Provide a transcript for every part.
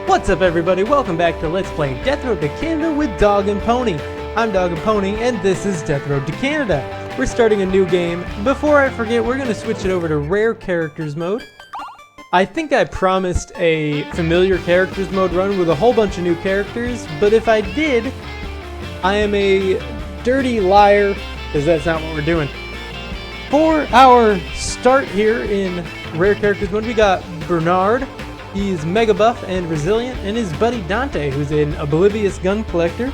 What's up everybody, welcome back to Let's Play Death Road to Canada with Dog and Pony. I'm Dog and Pony and this is Death Road to Canada. We're starting a new game. Before I forget, we're going to switch it over to Rare Characters mode. I think I promised a Familiar Characters mode run with a whole bunch of new characters, but if I did, I am a dirty liar, because that's not what we're doing. For our start here in Rare Characters mode, we got Bernard. He's mega buff and resilient, and his buddy Dante, who's an oblivious gun collector.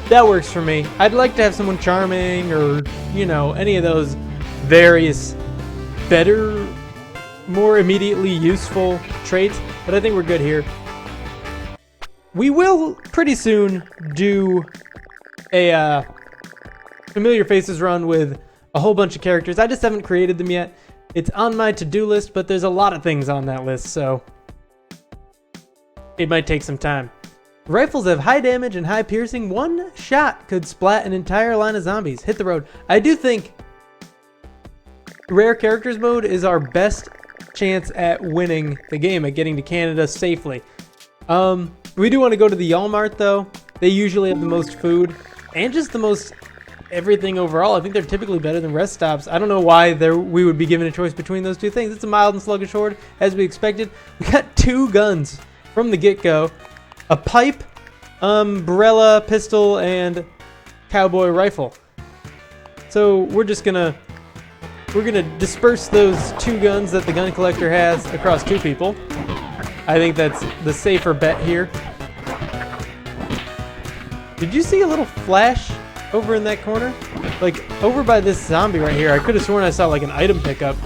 That works for me. I'd like to have someone charming or, you know, any of those various better, more immediately useful traits, but I think we're good here. We will pretty soon do a Familiar Faces run with a whole bunch of characters. I just haven't created them yet. It's on my to-do list, but there's a lot of things on that list, so it might take some time. Rifles have high damage and high piercing. One shot could splat an entire line of zombies. Hit the road. I do think Rare Characters mode is our best chance at winning the game, at getting to Canada safely. We do want to go to the Walmart, though. They usually have the most food and just the most everything overall. I think they're typically better than rest stops. I don't know why we would be given a choice between those two things. It's a mild and sluggish horde, as we expected. We got two guns from the get-go. A pipe, umbrella, pistol, and cowboy rifle. So we're gonna disperse those two guns that the gun collector has across two people. I think that's the safer bet here. Did you see a little flash over in that corner? Like, over by this zombie right here, I could have sworn I saw like an item pickup,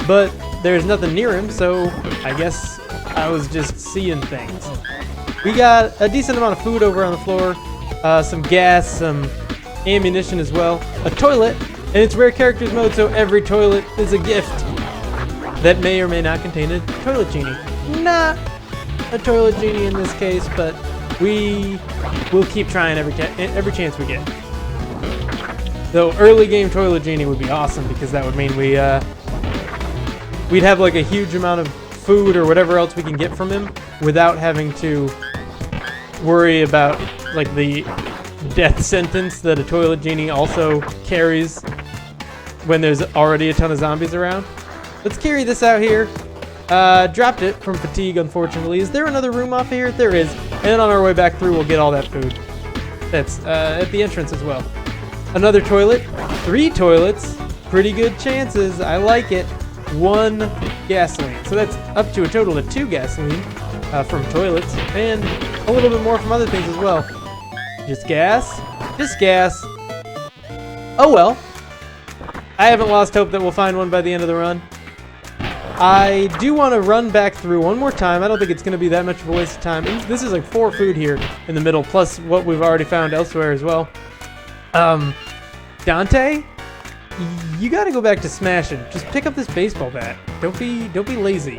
but there's nothing near him, so I guess I was just seeing things. We got a decent amount of food over on the floor, some gas, some ammunition as well, a toilet, and it's Rare Characters mode, so every toilet is a gift that may or may not contain a toilet genie. Not a toilet genie in this case, but we will keep trying every chance we get. Though early game toilet genie would be awesome, because that would mean we'd have like a huge amount of food or whatever else we can get from him without having to worry about like the death sentence that a toilet genie also carries when there's already a ton of zombies around. Let's carry this out here. Dropped it from fatigue, unfortunately. Is there another room off here? There is. And then on our way back through, we'll get all that food. That's at the entrance as well. Another toilet. 3 toilets. Pretty good chances. I like it. 1 gasoline. So that's up to a total of 2 gasoline from toilets. And a little bit more from other things as well. Just gas. Just gas. Oh well. I haven't lost hope that we'll find one by the end of the run. I do want to run back through one more time. I don't think it's going to be that much of a waste of time. This is like 4 food here in the middle, plus what we've already found elsewhere as well. Dante, you got to go back to smashing. Just pick up this baseball bat. Don't be lazy.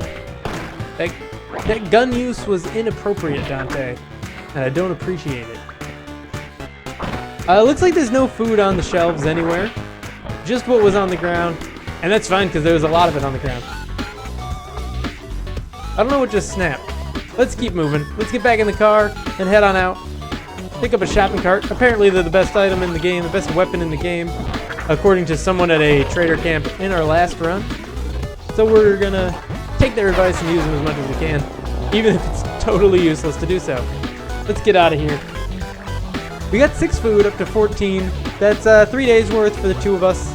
That gun use was inappropriate, Dante, and I don't appreciate it. Looks like there's no food on the shelves anywhere. Just what was on the ground, and that's fine because there was a lot of it on the ground. I don't know what just snapped. Let's keep moving. Let's get back in the car and head on out. Pick up a shopping cart. Apparently they're the best item in the game, the best weapon in the game, according to someone at a trader camp in our last run. So we're gonna take their advice and use them as much as we can, even if it's totally useless to do so. Let's get out of here. We got 6 food up to 14. That's 3 days worth for the 2 of us.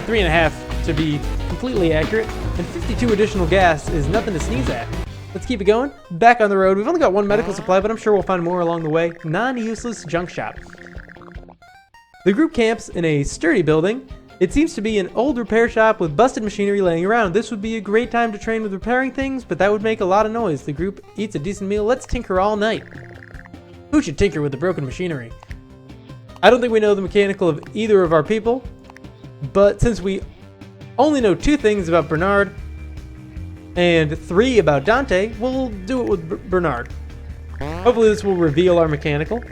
3.5 to be completely accurate. And 52 additional gas is nothing to sneeze at. Let's keep it going. Back on the road. We've only got 1 medical supply, but I'm sure we'll find more along the way. Non-useless junk shop. The group camps in a sturdy building. It seems to be an old repair shop with busted machinery laying around. This would be a great time to train with repairing things, but that would make a lot of noise. The group eats a decent meal. Let's tinker all night. Who should tinker with the broken machinery? I don't think we know the mechanical of either of our people, but since we only know 2 things about Bernard and 3 about Dante, we'll do it with Bernard. Hopefully this will reveal our mechanical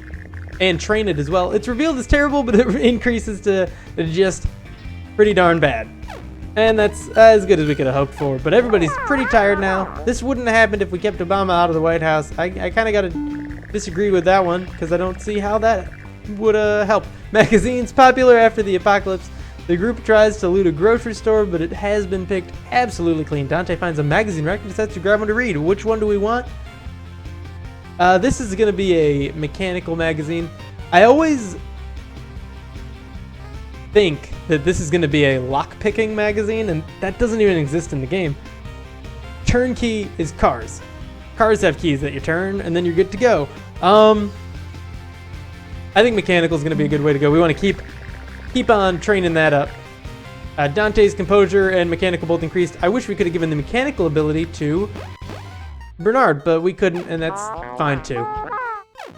and train it as well. It's revealed as terrible, but it increases to just pretty darn bad. And that's as good as we could have hoped for. But everybody's pretty tired now. This wouldn't have happened if we kept Obama out of the White House. I kind of got to disagree with that one because I don't see how that would help. Magazines popular after the apocalypse. The group tries to loot a grocery store, but it has been picked absolutely clean. Dante finds a magazine rack and decides to grab one to read. Which one do we want? This is going to be a mechanical magazine. I always think that this is going to be a lock-picking magazine, and that doesn't even exist in the game. Turnkey is cars. Cars have keys that you turn, and then you're good to go. I think mechanical is going to be a good way to go. We want to keep on training that up. Dante's composure and mechanical both increased. I wish we could have given the mechanical ability to Bernard, but we couldn't, and that's fine too.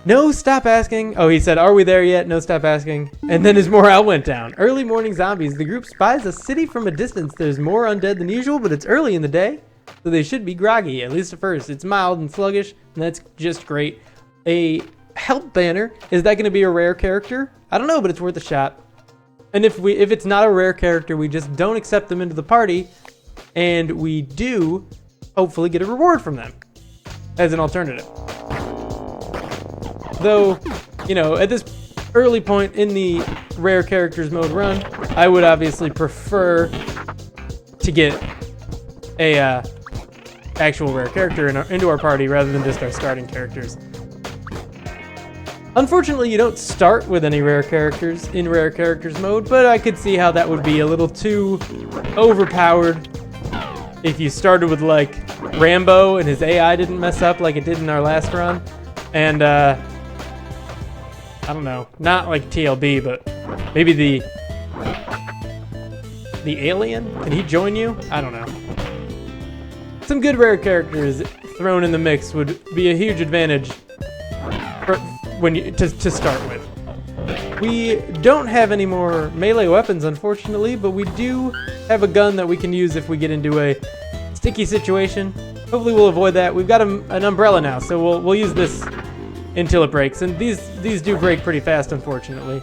No, stop asking. Oh, he said, are we there yet? No, stop asking. And then his morale went down. Early morning zombies. The group spies a city from a distance. There's more undead than usual, but it's early in the day, so they should be groggy, at least at first. It's mild and sluggish, and that's just great. A help banner. Is that going to be a rare character? I don't know, but it's worth a shot. And if it's not a rare character, we just don't accept them into the party, and we do hopefully get a reward from them as an alternative. Though, you know, at this early point in the rare characters mode run, I would obviously prefer to get a actual rare character into our party rather than just our starting characters. Unfortunately, you don't start with any rare characters in rare characters mode, but I could see how that would be a little too overpowered if you started with like Rambo and his AI didn't mess up like it did in our last run. And I don't know, not like TLB, but maybe the alien? Can he join you? I don't know. Some good rare characters thrown in the mix would be a huge advantage to start with. We don't have any more melee weapons, unfortunately, but we do have a gun that we can use if we get into a sticky situation. Hopefully we'll avoid that. We've got an umbrella now, so we'll use this until it breaks. And these do break pretty fast, unfortunately.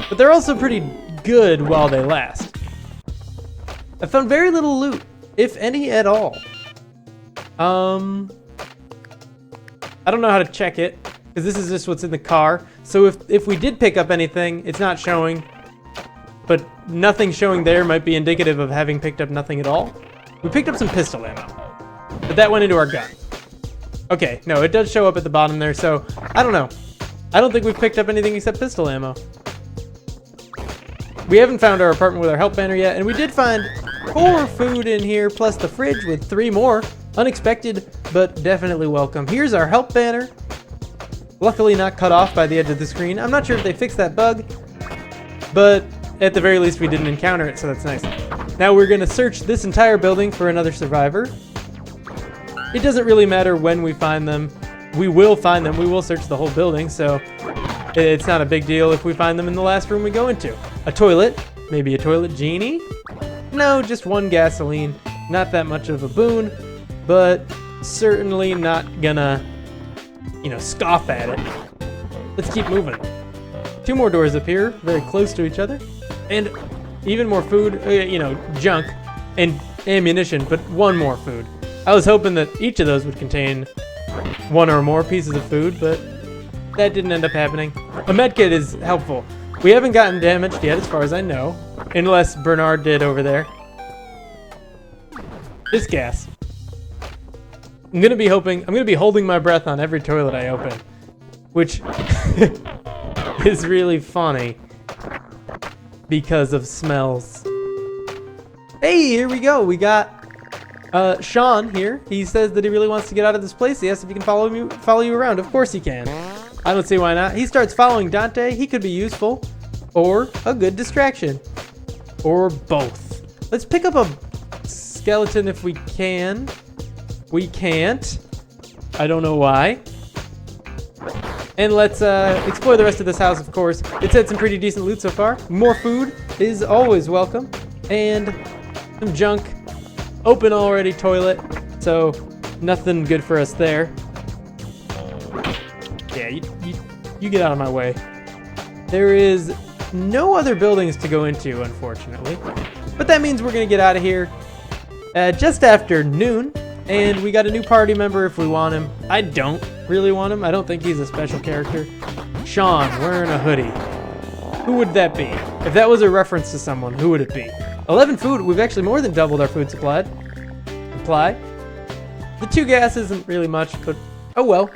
But they're also pretty good while they last. I found very little loot, if any at all. I don't know how to check it, because this is just what's in the car. So if we did pick up anything, it's not showing. But nothing showing there might be indicative of having picked up nothing at all. We picked up some pistol ammo, but that went into our gun. Okay, no, it does show up at the bottom there, so I don't know. I don't think we've picked up anything except pistol ammo. We haven't found our apartment with our help banner yet, and we did find 4 food in here, plus the fridge with 3 more. Unexpected, but definitely welcome. Here's our help banner. Luckily not cut off by the edge of the screen. I'm not sure if they fixed that bug, but at the very least we didn't encounter it, so that's nice. Now we're gonna search this entire building for another survivor. It doesn't really matter when we find them. We will find them. We will search the whole building, so it's not a big deal if we find them in the last room we go into. A toilet. Maybe a toilet genie? No, just 1 gasoline. Not that much of a boon, but certainly not gonna, you know, scoff at it. Let's keep moving. 2 more doors up here, very close to each other. And even more food, you know, junk and ammunition, but 1 more food. I was hoping that each of those would contain 1 or more pieces of food, but that didn't end up happening. A medkit is helpful. We haven't gotten damaged yet, as far as I know, unless Bernard did over there. This gas. I'm gonna be holding my breath on every toilet I open, which is really funny because of smells. Hey, here we go. We got Sean here. He says that he really wants to get out of this place. He asks if he can follow you around. Of course he can. I don't see why not. He starts following Dante. He could be useful, or a good distraction, or both. Let's pick up a skeleton if we can. We can't. I don't know why. And let's explore the rest of this house, of course. It's had some pretty decent loot so far. More food is always welcome. And some junk. Open already toilet. So nothing good for us there. Yeah, you get out of my way. There is no other buildings to go into, unfortunately. But that means we're gonna get out of here just after noon, and we got a new party member if we want him. I don't really want him. I don't think he's a special character. Sean wearing a hoodie. Who would that be? If that was a reference to someone, who would it be? 11 food. We've actually more than doubled our food supply. The 2 gas isn't really much, but oh well.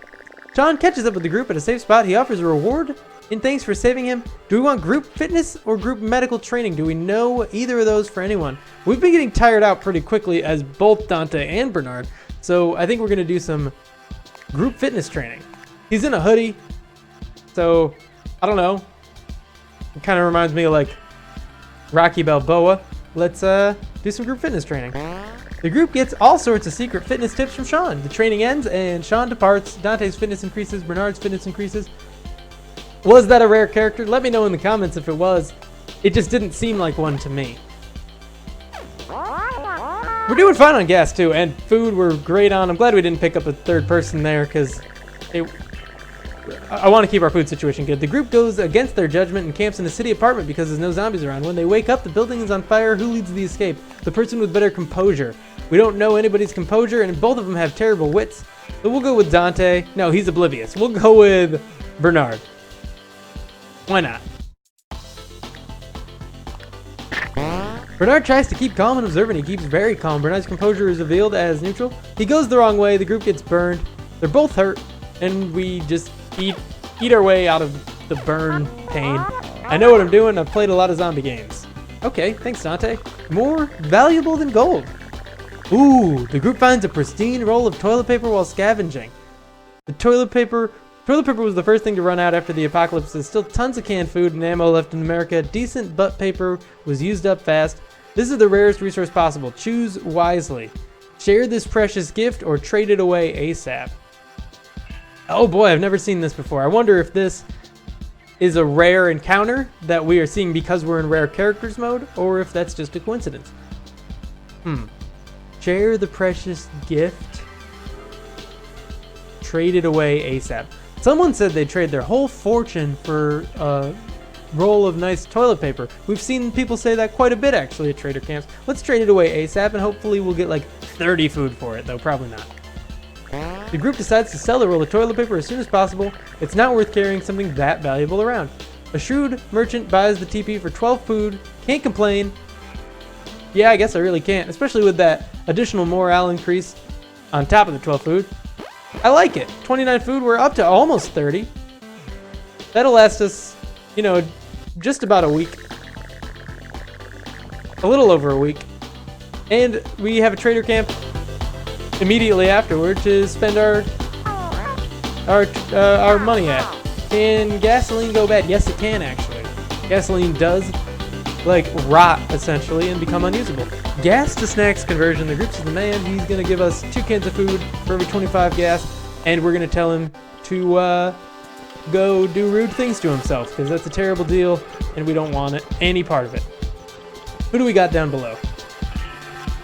Sean catches up with the group at a safe spot. He offers a reward in thanks for saving him. Do we want group fitness or group medical training? Do we know either of those for anyone? We've been getting tired out pretty quickly as both Dante and Bernard, so I think we're going to do some group fitness training. He's in a hoodie, so I don't know. It kind of reminds me of like Rocky Balboa. Let's do some group fitness training. The group gets all sorts of secret fitness tips from Sean. The training ends and Sean departs. Dante's fitness increases. Bernard's fitness increases. Was that a rare character? Let me know in the comments if it was. It just didn't seem like one to me. We're doing fine on gas too, and food we're great on. I'm glad we didn't pick up a third person there because I want to keep our food situation good. The group goes against their judgment and camps in a city apartment because there's no zombies around. When they wake up, the building is on fire. Who leads the escape? The person with better composure. We don't know anybody's composure, and both of them have terrible wits. So we'll go with Dante. No, he's oblivious. We'll go with Bernard. Why not? Bernard tries to keep calm and observant. He keeps very calm. Bernard's composure is revealed as neutral. He goes the wrong way. The group gets burned. They're both hurt, and we just eat our way out of the burn pain. I know what I'm doing. I've played a lot of zombie games. Okay, thanks, Dante. More valuable than gold. Ooh, the group finds a pristine roll of toilet paper while scavenging. The toilet paper was the first thing to run out after the apocalypse. There's still tons of canned food and ammo left in America. Decent butt paper was used up fast. This is the rarest resource possible. Choose wisely. Share this precious gift or trade it away ASAP. Oh boy, I've never seen this before. I wonder if this is a rare encounter that we are seeing because we're in rare characters mode, or if that's just a coincidence. Share the precious gift. Trade it away ASAP. Someone said they'd trade their whole fortune for a roll of nice toilet paper. We've seen people say that quite a bit actually at trader camps. Let's trade it away ASAP and hopefully we'll get like 30 food for it, though probably not. The group decides to sell the roll of toilet paper as soon as possible. It's not worth carrying something that valuable around. A shrewd merchant buys the TP for 12 food. Can't complain. Yeah, I guess I really can't, especially with that additional morale increase on top of the 12 food. I like it. 29 food, we're up to almost 30. That'll last us, you know, just about a week. A little over a week. And we have a trader camp immediately afterward to spend our money at. Can gasoline go bad? Yes, it can actually. Gasoline does like rot essentially and become unusable. Gas to snacks conversion. The group's the man. He's gonna give us 2 cans of food for every 25 gas, and we're gonna tell him to go do rude things to himself because that's a terrible deal and we don't want it, any part of it. Who do we got down below?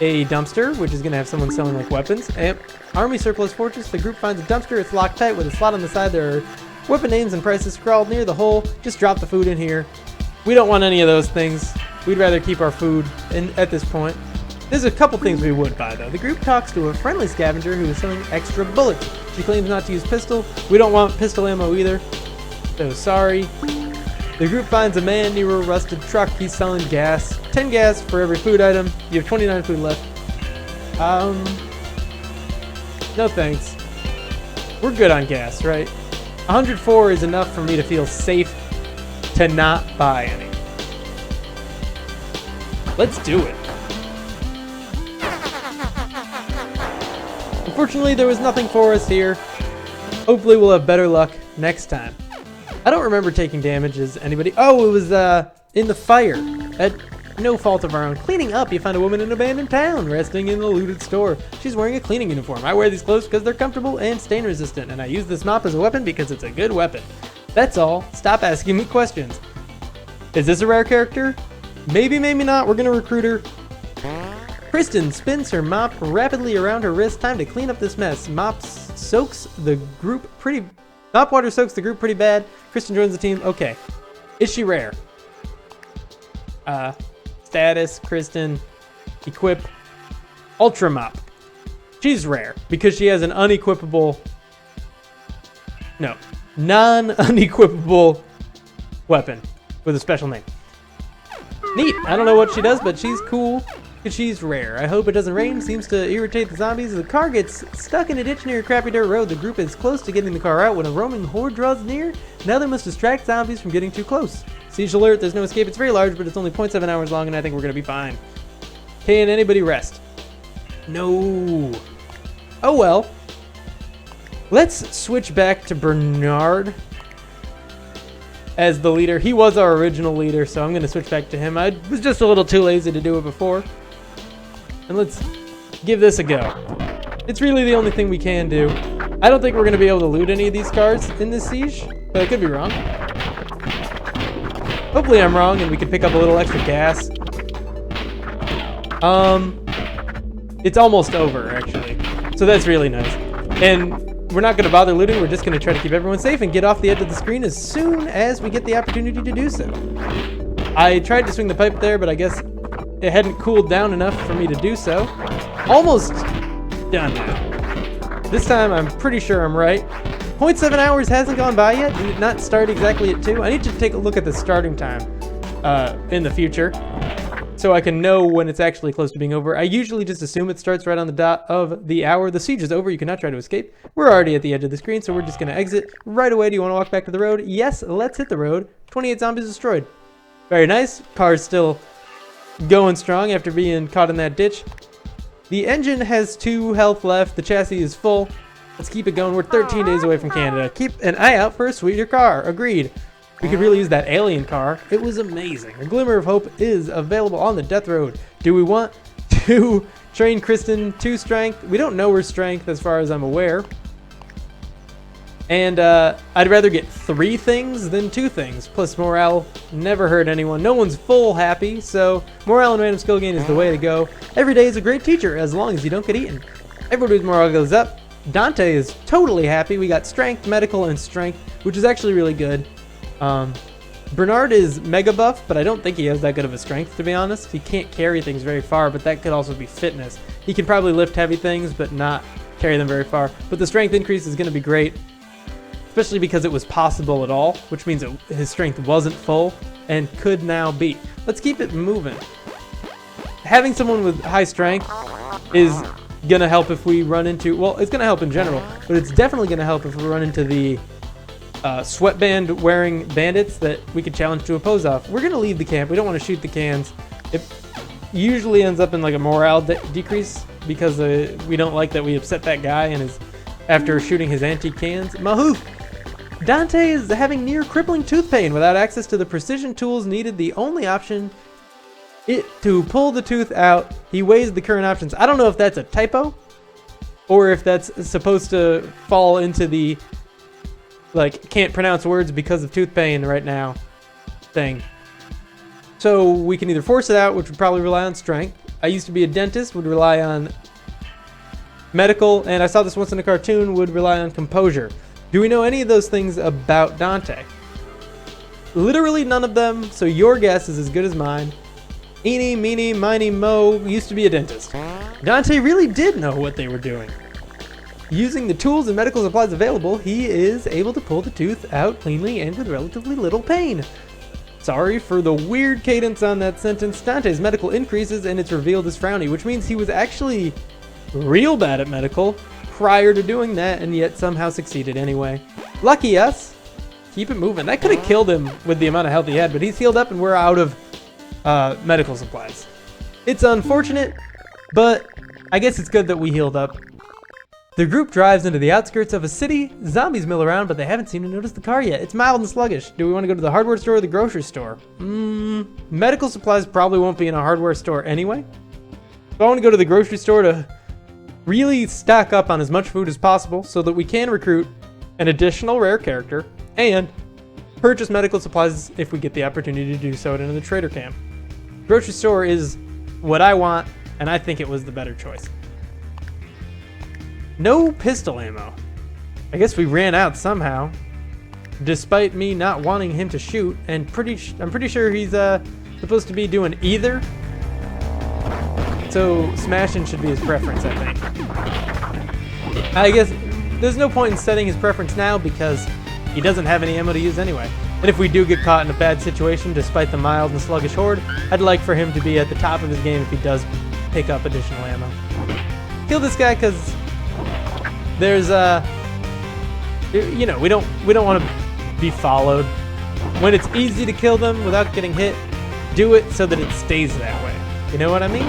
A dumpster, which is gonna have someone selling like weapons. And army surplus fortress. The group finds a dumpster. It's locked tight with a slot on the side. There are weapon names and prices scrawled near the hole. Just drop the food in here. We don't want any of those things. We'd rather keep our food at this point. There's a couple things we would buy though. The group talks to a friendly scavenger who is selling extra bullets. She claims not to use pistol. We don't want pistol ammo either. So sorry. The group finds a man near a rusted truck. He's selling gas. 10 gas for every food item. You have 29 food left. No thanks. We're good on gas, right? 104 is enough for me to feel safe to not buy any. Let's do it. Unfortunately, there was nothing for us here. Hopefully we'll have better luck next time. I don't remember taking damage as anybody. Oh, it was in the fire. At no fault of our own. Cleaning up, you find a woman in an abandoned town resting in a looted store. She's wearing a cleaning uniform. I wear these clothes because they're comfortable and stain resistant, and I use this mop as a weapon because it's a good weapon. That's all. Stop asking me questions. Is this a rare character? Maybe, maybe not. We're gonna recruit her. Kristen spins her mop rapidly around her wrist. Time to clean up this mess. Mop water soaks the group pretty bad. Kristen joins the team. Okay. Is she rare? Status, Kristen, equip, Ultra Mop. She's rare because she has an non-unequipable weapon with a special name. Neat. I don't know what she does, but she's cool because she's rare. I hope it doesn't rain. Seems to irritate the zombies. The car gets stuck in a ditch near a crappy dirt road. The group is close to getting the car out when a roaming horde draws near. Now they must distract zombies from getting too close. Siege alert. There's no escape. It's very large, but it's only 0.7 hours long, and I think we're going to be fine. Can anybody rest? No. Oh well. Let's switch back to Bernard as the leader. He was our original leader, so I'm going to switch back to him. I was just a little too lazy to do it before. And let's give this a go. It's really the only thing we can do. I don't think we're going to be able to loot any of these cars in this siege, but I could be wrong. Hopefully I'm wrong and we can pick up a little extra gas. It's almost over, actually. So that's really nice. And we're not going to bother looting. We're just going to try to keep everyone safe and get off the edge of the screen as soon as we get the opportunity to do so. I tried to swing the pipe there, but I guess it hadn't cooled down enough for me to do so. Almost done now. This time, I'm pretty sure I'm right. 0.7 hours hasn't gone by yet. Did it not start exactly at 2? I need to take a look at the starting time in the future so I can know when it's actually close to being over. I usually just assume it starts right on the dot of the hour. The siege is over. You cannot try to escape. We're already at the edge of the screen, so we're just going to exit right away. Do you want to walk back to the road? Yes, let's hit the road. 28 zombies destroyed. Very nice. Car's still going strong after being caught in that ditch. The engine has 2 health left. The chassis is full. Let's keep it going. We're 13 days away from Canada. Keep an eye out for a sweeter car. Agreed. We could really use that alien car. It was amazing. A glimmer of hope is available on the death road. Do we want to train Kristen to strength? We don't know her strength as far as I'm aware. And I'd rather get 3 things than 2 things. Plus morale never hurt anyone. No one's full happy, so morale and random skill gain is the way to go. Every day is a great teacher as long as you don't get eaten. Everybody's morale goes up. Dante is totally happy. We got strength, medical, and strength, which is actually really good. Bernard is mega buff, but I don't think he has that good of a strength, to be honest. He can't carry things very far, but that could also be fitness. He can probably lift heavy things, but not carry them very far. But the strength increase is going to be great, especially because it was possible at all, which means his strength wasn't full and could now be. Let's keep it moving. Having someone with high strength is going to help if we run into, well, it's going to help in general, but it's definitely going to help if we run into the sweatband wearing bandits that we could challenge to a pose off. We're going to leave the camp. We don't want to shoot the cans. It usually ends up in like a morale decrease because we don't like that we upset that guy and after shooting his antique cans. Mahoof! Dante is having near crippling tooth pain without access to the precision tools needed. The only option to pull the tooth out. He weighs the current options. I don't know if that's a typo or if that's supposed to fall into the like can't pronounce words because of tooth pain right now thing. So we can either force it out, which would probably rely on strength. I used to be a dentist, would rely on medical, and I saw this once in a cartoon, would rely on composure. Do we know any of those things about Dante? Literally none of them, so your guess is as good as mine. Eeny, meeny, miny, mo used to be a dentist. Dante really did know what they were doing. Using the tools and medical supplies available, he is able to pull the tooth out cleanly and with relatively little pain. Sorry for the weird cadence on that sentence. Dante's medical increases and it's revealed as frowny, which means he was actually real bad at medical prior to doing that and yet somehow succeeded anyway. Lucky us. Keep it moving. That could have killed him with the amount of health he had, but he's healed up and we're out of medical supplies. It's unfortunate, but I guess it's good that we healed up. The group drives into the outskirts of a city. Zombies mill around, but they haven't seemed to notice the car yet. It's mild and sluggish. Do we want to go to the hardware store or the grocery store? Medical supplies probably won't be in a hardware store anyway. So I want to go to the grocery store to really stock up on as much food as possible so that we can recruit an additional rare character and purchase medical supplies if we get the opportunity to do so at another trader camp. Grocery store is what I want, and I think it was the better choice. No pistol ammo. I guess we ran out somehow, despite me not wanting him to shoot, and I'm pretty sure he's supposed to be doing either So smashing should be his preference, I think. I guess there's no point in setting his preference now because he doesn't have any ammo to use anyway. And if we do get caught in a bad situation, despite the mild and sluggish horde, I'd like for him to be at the top of his game if he does pick up additional ammo. Kill this guy because there's you know, we don't want to be followed. When it's easy to kill them without getting hit, do it so that it stays that way. You know what I mean?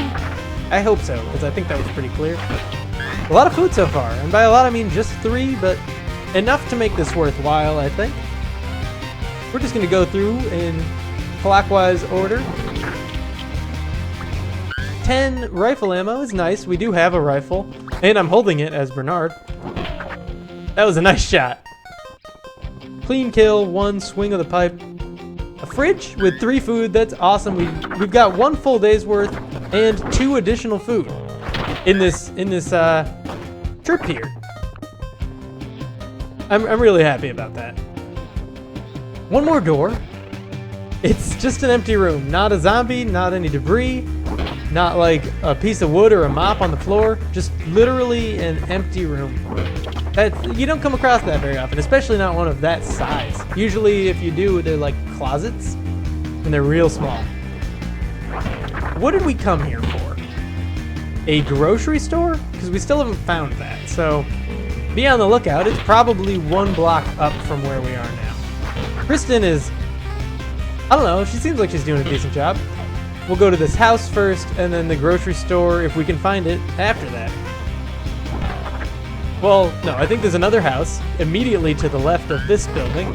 I hope so, because I think that was pretty clear. A lot of food so far, and by a lot I mean just 3, but enough to make this worthwhile, I think. We're just going to go through in clockwise order. 10 rifle ammo is nice. We do have a rifle, and I'm holding it as Bernard. That was a nice shot. Clean kill, 1 swing of the pipe. A fridge with 3 food, that's awesome. We've got 1 full day's worth and 2 additional food in this trip here. I'm really happy about that. 1 more door. It's just an empty room. Not a zombie, not any debris, not like a piece of wood or a mop on the floor. Just literally an empty room. You don't come across that very often, especially not one of that size. Usually if you do, they're like closets, and they're real small. What did we come here for? A grocery store? Because we still haven't found that, so be on the lookout. It's probably 1 block up from where we are now. Kristen is, I don't know, she seems like she's doing a decent job. We'll go to this house first, and then the grocery store, if we can find it, after that. Well, no, I think there's another house immediately to the left of this building,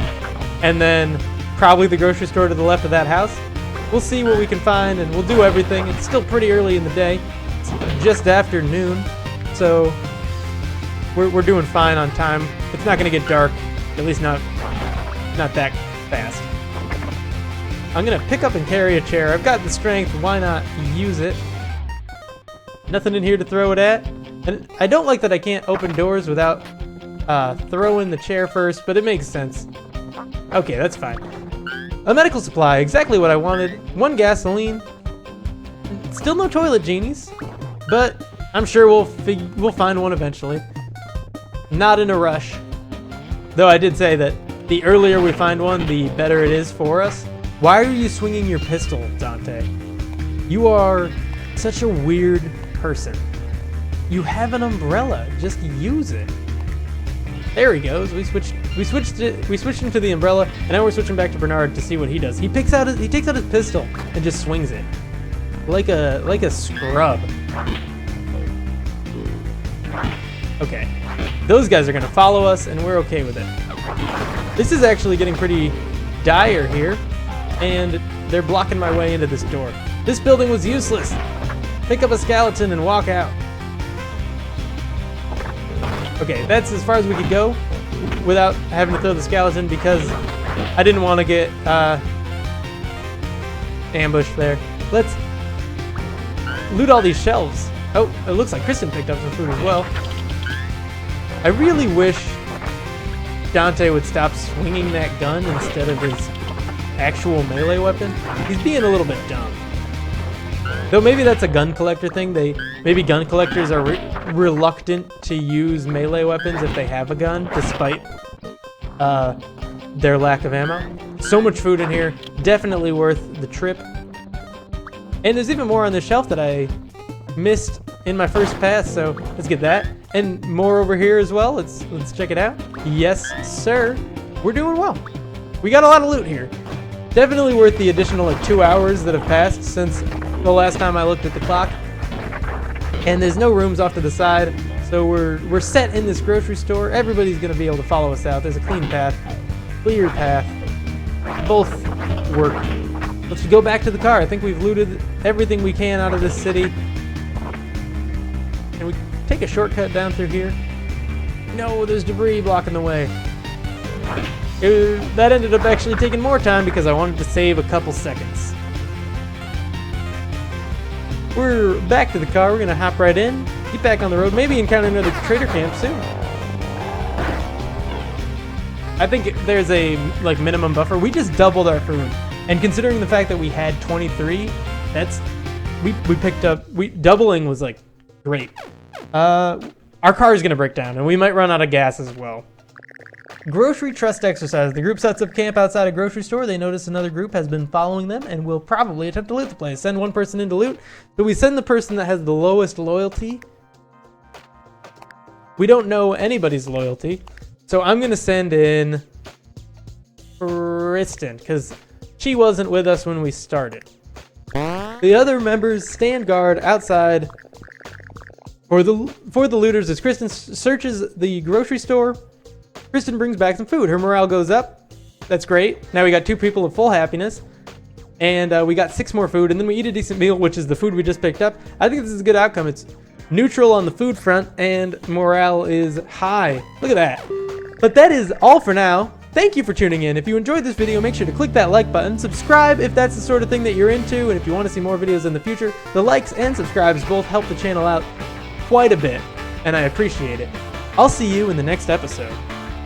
and then probably the grocery store to the left of that house. We'll see what we can find, and we'll do everything. It's still pretty early in the day. It's just after noon, so we're doing fine on time. It's not going to get dark, at least not that fast. I'm going to pick up and carry a chair. I've got the strength. Why not use it? Nothing in here to throw it at. And I don't like that I can't open doors without throwing the chair first, but it makes sense. Okay, that's fine. A medical supply, exactly what I wanted. 1 gasoline. Still no toilet genies, but I'm sure we'll find one eventually. Not in a rush. Though I did say that the earlier we find one, the better it is for us. Why are you swinging your pistol, Dante? You are such a weird person. You have an umbrella. Just use it. There he goes. We switched him to the umbrella, and now we're switching back to Bernard to see what he does. He takes out his pistol and just swings it. Like a scrub. Okay. Those guys are gonna follow us, and we're okay with it. This is actually getting pretty dire here, and they're blocking my way into this door. This building was useless. Pick up a skeleton and walk out. Okay, that's as far as we could go without having to throw the skeleton because I didn't want to get ambushed there. Let's loot all these shelves. Oh, it looks like Kristen picked up some food as well. I really wish Dante would stop swinging that gun instead of his actual melee weapon. He's being a little bit dumb. Though maybe that's a gun collector thing. Maybe gun collectors are reluctant to use melee weapons if they have a gun, despite their lack of ammo. So much food in here, definitely worth the trip. And there's even more on this shelf that I missed in my first pass, so let's get that. And more over here as well. Let's check it out. Yes, sir. We're doing well. We got a lot of loot here. Definitely worth the additional like 2 hours that have passed since the last time I looked at the clock. And there's no rooms off to the side, so we're set in this grocery store. Everybody's gonna be able to follow us out. There's a clean path, clear path. Both work. Let's go back to the car. I think we've looted everything we can out of this city. Can we take a shortcut down through here? No, there's debris blocking the way. That ended up actually taking more time because I wanted to save a couple seconds. We're back to the car. We're gonna hop right in, get back on the road, maybe encounter another trader camp soon. I think there's a like minimum buffer. We just doubled our food, and considering the fact that we had 23, that's we picked up, doubling was like great. Our car is gonna break down and we might run out of gas as well. Grocery trust exercise. The group sets up camp outside a grocery store. They notice another group has been following them and will probably attempt to loot the place. Send one person in to loot. So we send the person that has the lowest loyalty. We don't know anybody's loyalty. So I'm going to send in Kristen because she wasn't with us when we started. The other members stand guard outside for the looters as Kristen searches the grocery store. Kristen brings back some food. Her morale goes up. That's great. Now we got 2 people of full happiness. And we got 6 more food. And then we eat a decent meal, which is the food we just picked up. I think this is a good outcome. It's neutral on the food front and morale is high. Look at that. But that is all for now. Thank you for tuning in. If you enjoyed this video, make sure to click that like button. Subscribe if that's the sort of thing that you're into. And if you want to see more videos in the future, the likes and subscribes both help the channel out quite a bit. And I appreciate it. I'll see you in the next episode.